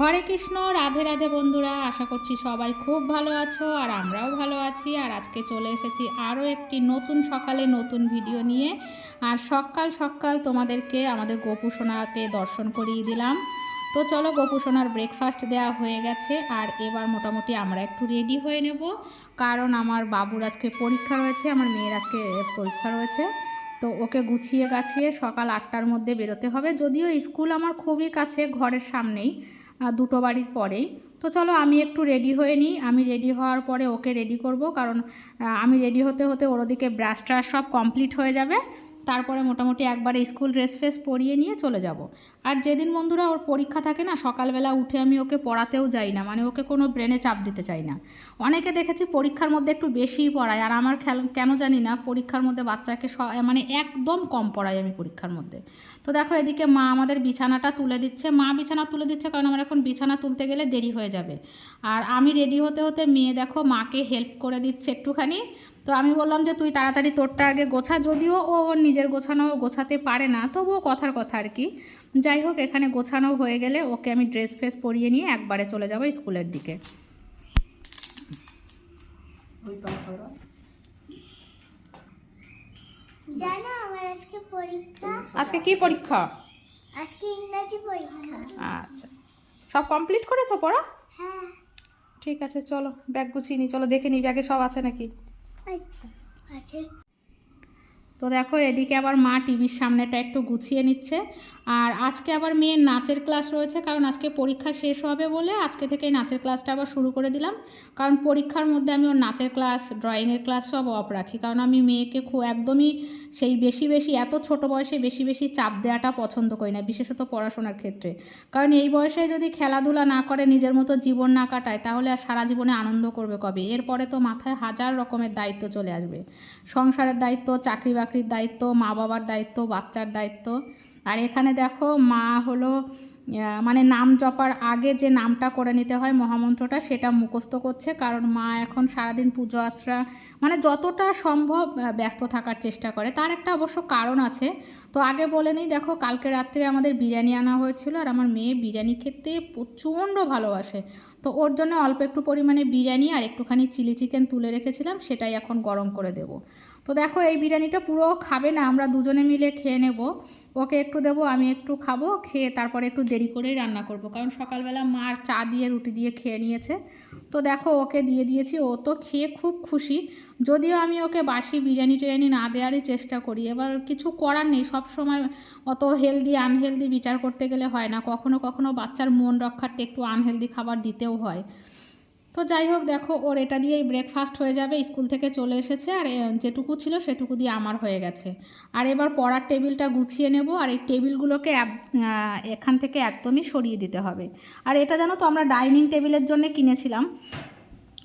হরে কৃষ্ণ, রাধে রাধে বন্ধুরা। আশা করছি সবাই খুব ভালো আছো আর আমরাও ভালো আছি। আর আজকে চলে এসেছি আরও একটি নতুন সকালে নতুন ভিডিও নিয়ে। আর সকাল সকাল তোমাদেরকে আমাদের গোপু সোনাকে দর্শন করিয়ে দিলাম। তো চলো, গোপু সোনার ব্রেকফাস্ট দেওয়া হয়ে গেছে আর এবার মোটামুটি আমরা একটু রেডি হয়ে নেব, কারণ আমার বাবুর আজকে পরীক্ষা রয়েছে, আমার মেয়ের আজকে পরীক্ষা রয়েছে। তো ওকে গুছিয়ে গাছিয়ে সকাল 8টার মধ্যে বেরোতে হবে। যদিও স্কুল আমার খুবই কাছে, ঘরের সামনেই, দুটো বাড়ির পরেই। তো চলো আমি একটু রেডি হয়ে নিই। আমি রেডি হওয়ার পরে ওকে রেডি করব, কারণ আমি রেডি হতে হতে ওর ওদিকে ব্রাশ ট্রাশ সব কমপ্লিট হয়ে যাবে। তারপরে মোটামুটি একবারে স্কুল ড্রেস ফ্রেস পরিয়ে নিয়ে চলে যাব। আর যেদিন বন্ধুরা ওর পরীক্ষা থাকে না, সকালবেলা উঠে আমি ওকে পড়াতেও যাই না, মানে ওকে কোনো ব্রেনে চাপ দিতে চাই না। অনেকে দেখেছি পরীক্ষার মধ্যে একটু বেশিই পড়ায়, আর আমার কেন জানি না পরীক্ষার মধ্যে বাচ্চাকে মানে একদম কম পড়াই আমি পরীক্ষার মধ্যে। তো দেখো এদিকে মা আমাদের বিছানাটা তুলে দিচ্ছে, মা বিছানা তুলে দিচ্ছে কারণ আমার এখন বিছানা তুলতে গেলে দেরি হয়ে যাবে। আর আমি রেডি হতে হতে মেয়ে দেখো মাকে হেল্প করে দিচ্ছে একটুখানি। তো আমি বললাম যে তুই তাড়াতাড়ি তোরটা আগে গোছা, যদিও ও ওর নিজের গোছানো গোছাতে পারে না, তবুও কথার কথা আর কি। যাই হোক, এখানে গোছানো হয়ে গেলে ওকে আমি ড্রেস ফ্রেস পরিয়ে নিয়ে একবারে চলে যাবো স্কুলের দিকে। জানো আমার আজকে পরীক্ষা। আজকে কি পরীক্ষা? আজকে ইংরেজি পরীক্ষা। আচ্ছা, সব কমপ্লিট করেছো পড়া? হ্যাঁ। ঠিক আছে, চলো ব্যাগ গুছিয়ে নিই, চলো দেখে নিই ব্যাগে সব আছে নাকি। আছে। তো দেখো এদিকে আবার মা টিভির সামনেটা একটু গুছিয়ে নিচ্ছে। আর আজকে আবার মেয়ের নাচের ক্লাস রয়েছে, কারণ আজকে পরীক্ষা শেষ হবে বলে আজকে থেকেই নাচের ক্লাসটা আবার শুরু করে দিলাম। কারণ পরীক্ষার মধ্যে আমি ওর নাচের ক্লাস, ড্রয়িংয়ের ক্লাস সব অফ রাখি, কারণ আমি মেয়েকে একদমই সেই বেশি এত ছোট বয়সে বেশি চাপ দেওয়াটা পছন্দ করি না, বিশেষত পড়াশোনার ক্ষেত্রে। কারণ এই বয়সে যদি খেলাধুলা না করে, নিজের মতো জীবন না কাটায়, তাহলে আর সারা জীবনে আনন্দ করবে কবে? এরপরে তো মাথায় হাজার রকমের দায়িত্ব চলে আসবে। সংসারের দায়িত্ব, চাকরি বাকরির দায়িত্ব, মা বাবার দায়িত্ব, বাচ্চার দায়িত্ব। আর এখানে দেখো মা হলো মানে নাম জপার আগে যে নামটা করে নিতে হয় মহামন্ত্রটা, সেটা মুখস্থ করছে, কারণ মা এখন সারাদিন পুজো আশ্রা মানে যতটা সম্ভব ব্যস্ত থাকার চেষ্টা করে। তার একটা অবশ্য কারণ আছে। তো আগে বলে নিই, দেখো কালকে রাত্রে আমাদের বিরিয়ানি আনা হয়েছিল, আর আমার মেয়ে বিরিয়ানি খেতে প্রচণ্ড ভালোবাসে। তো ওর জন্য অল্প একটু পরিমাণে বিরিয়ানি আর একটুখানি চিলি চিকেন তুলে রেখেছিলাম, সেটাই এখন গরম করে দেব। তো দেখো এই বিরিয়ানিটা পুরো খাবে না, আমরা দুজনে মিলে খেয়ে নেব। ওকে একটু দেবো, আমি একটু খাবো, খেয়ে তারপরে একটু দেরি করেই রান্না করব, কারণ সকালবেলা মার চা দিয়ে রুটি দিয়ে খেয়ে নিয়েছে। তো দেখো ওকে দিয়ে দিয়েছি, ও তো খেয়ে খুব খুশি। যদিও আমি ওকে বাসি বিরিয়ানি টিরিয়ানি না দেওয়ারই চেষ্টা করি, এবার কিছু করার নেই, সব সময় অত হেলদি আনহেলদি বিচার করতে গেলে হয় না, কখনো কখনো বাচ্চার মন রক্ষার্থে একটু আনহেলদি খাবার দিতেও হয়। তো যাই হোক, দেখো ওর এটা দিয়েই ব্রেকফাস্ট হয়ে যাবে, স্কুল থেকে চলে এসেছে, আর যেটুকু ছিল সেটুকু দিয়ে আমার হয়ে গেছে। আর এবার পড়ার টেবিলটা গুছিয়ে নেব, আর এই টেবিলগুলোকে এখান থেকে একদমই সরিয়ে দিতে হবে। আর এটা জানো তো আমরা ডাইনিং টেবিলের জন্য কিনেছিলাম,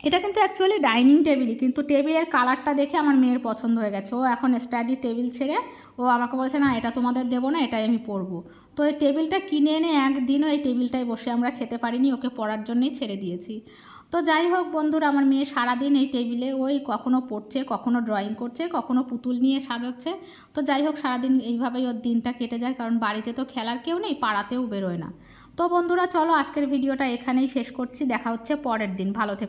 এটা কিন্তু অ্যাকচুয়ালি ডাইনিং টেবিলই, কিন্তু টেবিলের কালারটা দেখে আমার মেয়ের পছন্দ হয়ে গেছে। ও এখন স্টাডি টেবিল ছেড়ে ও আমাকে বলেছে না এটা তোমাদের দেবো না, এটাই আমি পড়বো। তো এই টেবিলটা কিনে এনে একদিনও এই টেবিলটায় বসে আমরা খেতে পারিনি, ওকে পড়ার জন্যই ছেড়ে দিয়েছি। তো যাই হোক বন্ধুরা, আমার মেয়ে সারাদিন এই টেবিলে ওই কখনো পড়ছে, কখনো ড্রয়িং করছে, কখনো পুতুল নিয়ে সাজাচ্ছে। তো যাই হোক সারাদিন এইভাবেই ওর দিনটা কেটে যায়, কারণ বাড়িতে তো খেলার কেউ নেই, পাড়াতেও বেরোয় না। তো বন্ধুরা চলো আজকের ভিডিওটা এখানেই শেষ করছি, দেখা হচ্ছে পরের দিন, ভালো থেকো।